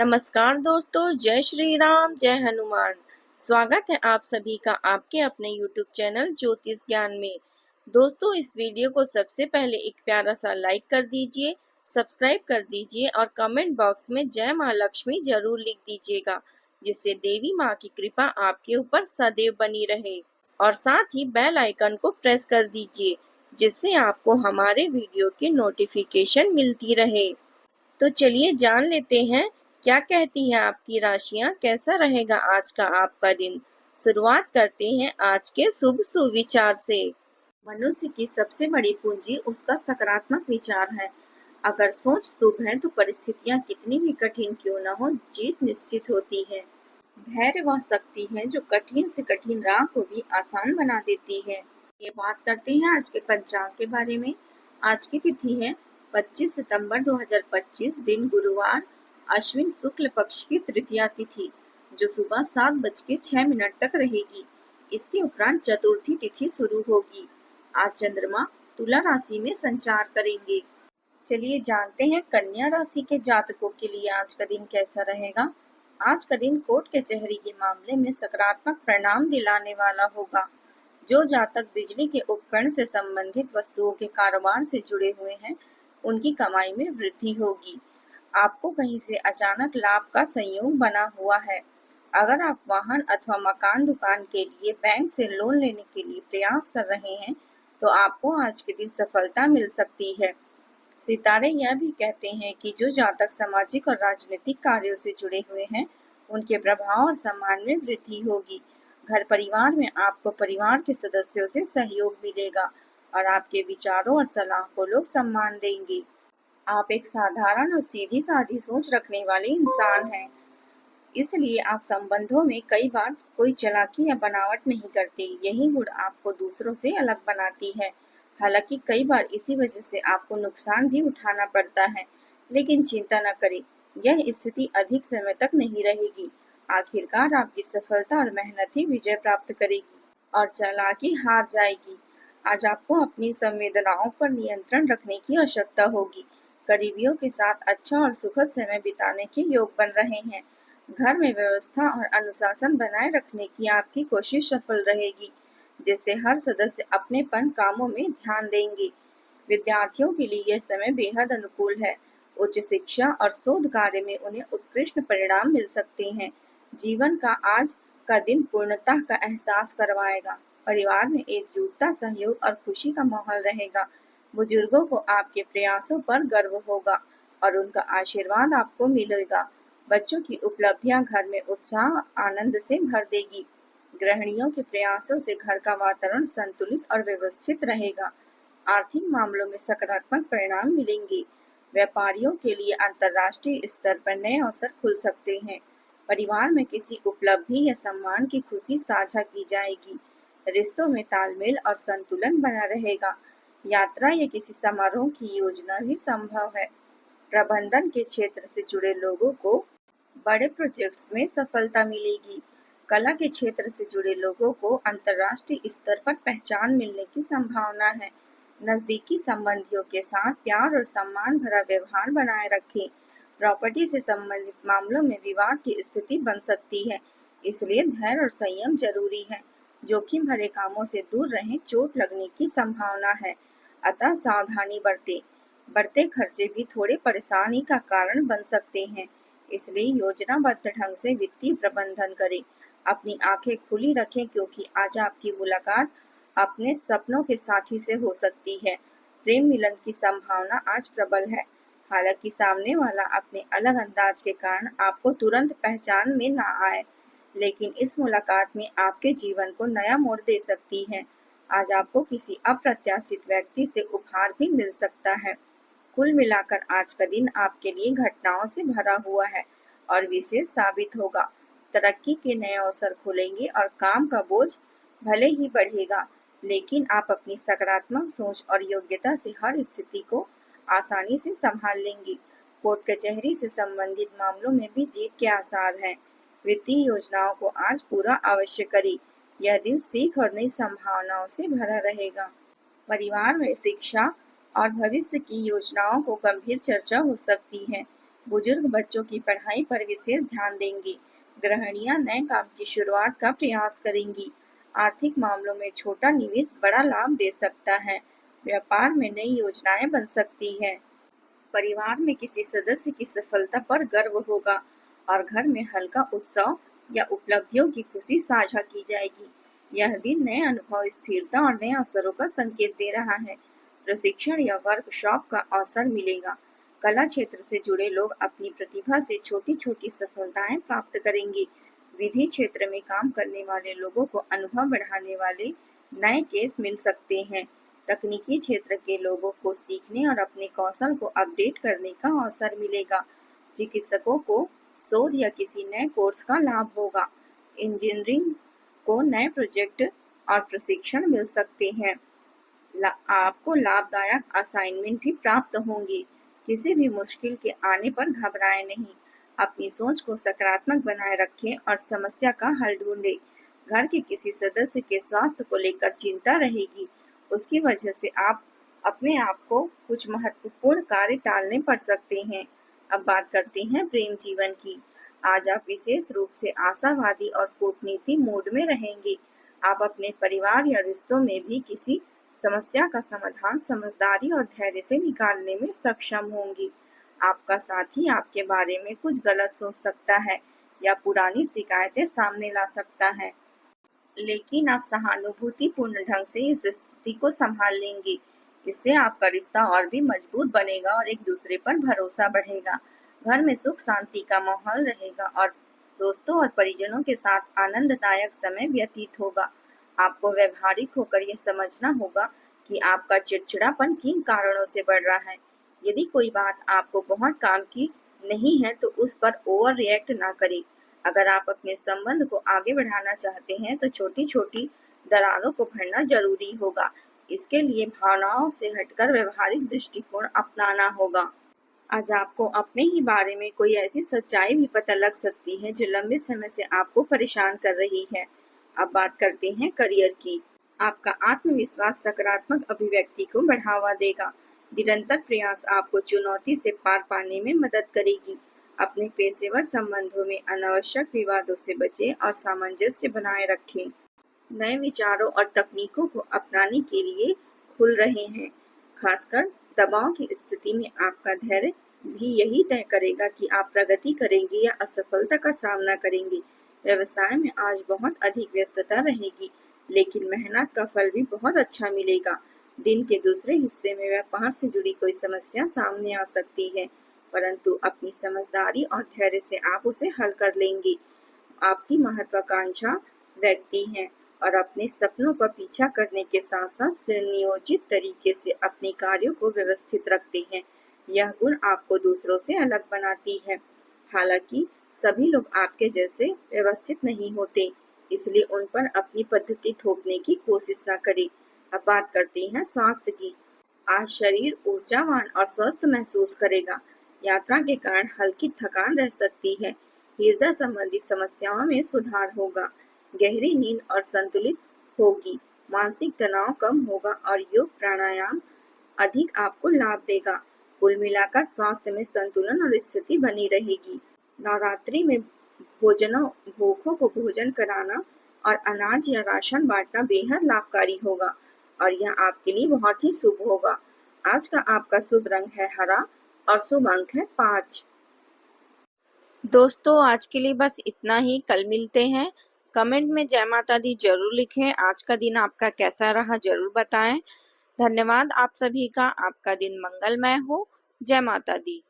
नमस्कार दोस्तों, जय श्री राम, जय हनुमान। स्वागत है आप सभी का आपके अपने YouTube चैनल ज्योतिष ज्ञान में। दोस्तों, इस वीडियो को सबसे पहले एक प्यारा सा लाइक कर दीजिए, सब्सक्राइब कर दीजिए और कमेंट बॉक्स में जय माँ लक्ष्मी जरूर लिख दीजिएगा, जिससे देवी माँ की कृपा आपके ऊपर सदैव बनी रहे। और साथ ही बेल आइकन को प्रेस कर दीजिए, जिससे आपको हमारे वीडियो की नोटिफिकेशन मिलती रहे। तो चलिए जान लेते हैं क्या कहती हैं आपकी राशियां, कैसा रहेगा आज का आपका दिन। शुरुआत करते हैं आज के शुभ सुविचार से। मनुष्य की सबसे बड़ी पूंजी उसका सकारात्मक विचार है। अगर सोच शुभ है तो परिस्थितियां कितनी भी कठिन क्यों न हो, जीत निश्चित होती है। धैर्य वह शक्ति है जो कठिन से कठिन राह को भी आसान बना देती है। ये बात करते हैं आज के पंचांग के बारे में। आज की तिथि है 25 सितंबर 2025, दिन गुरुवार, अश्विन शुक्ल पक्ष की तृतीया तिथि, जो सुबह 7:06 तक रहेगी। इसके उपरांत चतुर्थी तिथि शुरू होगी। आज चंद्रमा तुला राशि में संचार करेंगे। चलिए जानते हैं कन्या राशि के जातकों के लिए आज का दिन कैसा रहेगा। आज का दिन कोर्ट कचहरी के मामले में सकारात्मक परिणाम दिलाने वाला होगा। जो जातक बिजली के उपकरण से संबंधित वस्तुओं के कारोबार से जुड़े हुए हैं, उनकी कमाई में वृद्धि होगी। आपको कहीं से अचानक लाभ का संयोग बना हुआ है। अगर आप वाहन अथवा मकान दुकान के लिए बैंक से लोन लेने के लिए प्रयास कर रहे हैं, तो आपको आज के दिन सफलता मिल सकती है। सितारे यह भी कहते हैं कि जो जातक सामाजिक और राजनीतिक कार्यों से जुड़े हुए हैं, उनके प्रभाव और सम्मान में वृद्धि होगी। घर परिवार में आपको परिवार के सदस्यों से सहयोग मिलेगा और आपके विचारों और सलाह को लोग सम्मान देंगे। आप एक साधारण और सीधी सादी सोच रखने वाले इंसान हैं, इसलिए आप संबंधों में कई बार कोई चालाकी या बनावट नहीं करते। यही गुण आपको दूसरों से अलग बनाती है। हालांकि कई बार इसी वजह से आपको नुकसान भी उठाना पड़ता है, लेकिन चिंता न करें, यह स्थिति अधिक समय तक नहीं रहेगी। आखिरकार आपकी सफलता और मेहनत ही विजय प्राप्त करेगी और चालाकी हार जाएगी। आज आपको अपनी संवेदनाओं पर नियंत्रण रखने की आवश्यकता होगी। करीबियों के साथ अच्छा और सुखद समय बिताने के योग बन रहे हैं। घर में व्यवस्था और अनुशासन बनाए रखने की आपकी कोशिश सफल रहेगी, जिससे हर सदस्य अपनेपन कामों में ध्यान देंगे। विद्यार्थियों के लिए यह समय बेहद अनुकूल है। उच्च शिक्षा और शोध कार्य में उन्हें उत्कृष्ट परिणाम मिल सकते हैं। जीवन का आज का दिन पूर्णता का एहसास करवाएगा। परिवार में एकजुटता, सहयोग और खुशी का माहौल रहेगा। बुजुर्गों को आपके प्रयासों पर गर्व होगा और उनका आशीर्वाद आपको मिलेगा। बच्चों की उपलब्धियां घर में उत्साह आनंद से भर देगी। गृहिणियों के प्रयासों से घर का वातावरण संतुलित और व्यवस्थित रहेगा। आर्थिक मामलों में सकारात्मक परिणाम मिलेंगे। व्यापारियों के लिए अंतर्राष्ट्रीय स्तर पर नए अवसर खुल सकते हैं। परिवार में किसी उपलब्धि या सम्मान की खुशी साझा की जाएगी। रिश्तों में तालमेल और संतुलन बना रहेगा। यात्रा या किसी समारोह की योजना भी संभव है। प्रबंधन के क्षेत्र से जुड़े लोगों को बड़े प्रोजेक्ट्स में सफलता मिलेगी। कला के क्षेत्र से जुड़े लोगों को अंतर्राष्ट्रीय स्तर पर पहचान मिलने की संभावना है। नजदीकी संबंधियों के साथ प्यार और सम्मान भरा व्यवहार बनाए रखें। प्रॉपर्टी से संबंधित मामलों में विवाद की स्थिति बन सकती है, इसलिए धैर्य और संयम जरूरी है। जोखिम भरे कामों से दूर रहें, चोट लगने की संभावना है, अतः सावधानी बरतें। बढ़ते खर्चे भी थोड़े परेशानी का कारण बन सकते हैं, इसलिए योजनाबद्ध ढंग से वित्तीय प्रबंधन करें। अपनी आंखें खुली रखें, क्योंकि आज आपकी मुलाकात अपने सपनों के साथी से हो सकती है। प्रेम मिलन की संभावना आज प्रबल है। हालांकि सामने वाला अपने अलग अंदाज के कारण आपको तुरंत पहचान में ना आए, लेकिन इस मुलाकात में आपके जीवन को नया मोड़ दे सकती है। आज आपको किसी अप्रत्याशित व्यक्ति से उपहार भी मिल सकता है। कुल मिलाकर आज का दिन आपके लिए घटनाओं से भरा हुआ है और विशेष साबित होगा। तरक्की के नए अवसर खुलेंगे और काम का बोझ भले ही बढ़ेगा, लेकिन आप अपनी सकारात्मक सोच और योग्यता से हर स्थिति को आसानी से संभाल लेंगे। कोर्ट कचहरी से संबंधित मामलों में भी जीत के आसार हैं। वित्तीय योजनाओं को आज पूरा अवश्य करें। यह दिन सीख और नई संभावनाओं से भरा रहेगा। परिवार में शिक्षा और भविष्य की योजनाओं को गंभीर चर्चा हो सकती है। बुजुर्ग बच्चों की पढ़ाई पर विशेष ध्यान देंगे। गृहिणियां नए काम की शुरुआत का प्रयास करेंगी। आर्थिक मामलों में छोटा निवेश बड़ा लाभ दे सकता है। व्यापार में नई योजनाएं बन सकती है। परिवार में किसी सदस्य की सफलता पर गर्व होगा और घर में हल्का उत्सव या उपलब्धियों की खुशी साझा की जाएगी। यह दिन नए अनुभव, स्थिरता और नए अवसरों का संकेत दे रहा है। प्रशिक्षण या वर्कशॉप का अवसर मिलेगा। कला क्षेत्र से जुड़े लोग अपनी प्रतिभा से छोटी छोटी सफलताएं प्राप्त करेंगे। विधि क्षेत्र में काम करने वाले लोगों को अनुभव बढ़ाने वाले नए केस मिल सकते हैं। तकनीकी क्षेत्र के लोगों को सीखने और अपने कौशल को अपडेट करने का अवसर मिलेगा। चिकित्सकों को शोध या किसी नए कोर्स का लाभ होगा। इंजीनियरिंग को नए प्रोजेक्ट और प्रशिक्षण मिल सकते हैं। आपको लाभदायक असाइनमेंट भी प्राप्त होंगे। किसी भी मुश्किल के आने पर घबराएं नहीं। अपनी सोच को सकारात्मक बनाए रखें और समस्या का हल ढूंढें। घर के किसी सदस्य के स्वास्थ्य को लेकर चिंता रहेगी। उसकी वजह से आप अपने आप को कुछ महत्वपूर्ण कार्य टालने पड़ सकते हैं। अब बात करते हैं प्रेम जीवन की। आज आप विशेष रूप से आशावादी और कूटनीति मूड में रहेंगे। आप अपने परिवार या रिश्तों में भी किसी समस्या का समाधान समझदारी और धैर्य से निकालने में सक्षम होंगी। आपका साथी आपके बारे में कुछ गलत सोच सकता है या पुरानी शिकायतें सामने ला सकता है, लेकिन आप सहानुभूतिपूर्ण ढंग से इस स्थिति को संभाल लेंगे। इससे आपका रिश्ता और भी मजबूत बनेगा और एक दूसरे पर भरोसा बढ़ेगा। घर में सुख शांति का माहौल रहेगा और दोस्तों और परिजनों के साथ आनंददायक समय व्यतीत होगा। आपको व्यवहारिक होकर यह समझना होगा कि आपका चिड़चिड़ापन किन कारणों से बढ़ रहा है। यदि कोई बात आपको बहुत काम की नहीं है तो उस पर ओवर रिएक्ट ना करें। अगर आप अपने संबंध को आगे बढ़ाना चाहते हैं तो छोटी छोटी दरारों को भरना जरूरी होगा। इसके लिए भावनाओं से हटकर व्यवहारिक दृष्टिकोण अपनाना होगा। आज आपको अपने ही बारे में कोई ऐसी सच्चाई भी पता लग सकती है जो लंबे समय से आपको परेशान कर रही है। अब बात करते हैं करियर की। आपका आत्मविश्वास सकारात्मक अभिव्यक्ति को बढ़ावा देगा। निरंतर प्रयास आपको चुनौती से पार पाने में मदद करेगी। अपने पेशेवर संबंधों में अनावश्यक विवादों से बचें और सामंजस्य बनाए रखें। नए विचारों और तकनीकों को अपनाने के लिए खुल रहे हैं। खासकर दबाव की स्थिति में आपका धैर्य भी यही तय करेगा कि आप प्रगति करेंगे या असफलता का सामना करेंगे। व्यवसाय में आज बहुत अधिक व्यस्तता रहेगी, लेकिन मेहनत का फल भी बहुत अच्छा मिलेगा। दिन के दूसरे हिस्से में व्यापार से जुड़ी कोई समस्या सामने आ सकती है, परंतु अपनी समझदारी और धैर्य से आप उसे हल कर लेंगे। आपकी महत्वाकांक्षा व्यक्ति हैं और अपने सपनों का पीछा करने के साथ साथ सुनियोजित तरीके से अपने कार्यों को व्यवस्थित रखते हैं। यह गुण आपको दूसरों से अलग बनाती है। हालांकि सभी लोग आपके जैसे व्यवस्थित नहीं होते, इसलिए उन पर अपनी पद्धति थोपने की कोशिश न करें। अब बात करते हैं स्वास्थ्य की। आज शरीर ऊर्जावान और स्वस्थ महसूस करेगा। यात्रा के कारण हल्की थकान रह सकती है। हृदय संबंधी समस्याओं में सुधार होगा। गहरी नींद और संतुलित होगी। मानसिक तनाव कम होगा और योग प्राणायाम अधिक आपको लाभ देगा। कुल मिलाकर स्वास्थ्य में संतुलन और स्थिति बनी रहेगी। नवरात्रि में भूखों को भोजन कराना और अनाज या राशन बांटना बेहद लाभकारी होगा और यह आपके लिए बहुत ही शुभ होगा। आज का आपका शुभ रंग है हरा और शुभ अंक है 5। दोस्तों, आज के लिए बस इतना ही। कल मिलते हैं। कमेंट में जय माता दी जरूर लिखें। आज का दिन आपका कैसा रहा जरूर बताएं। धन्यवाद आप सभी का। आपका दिन मंगलमय हो। जय माता दी।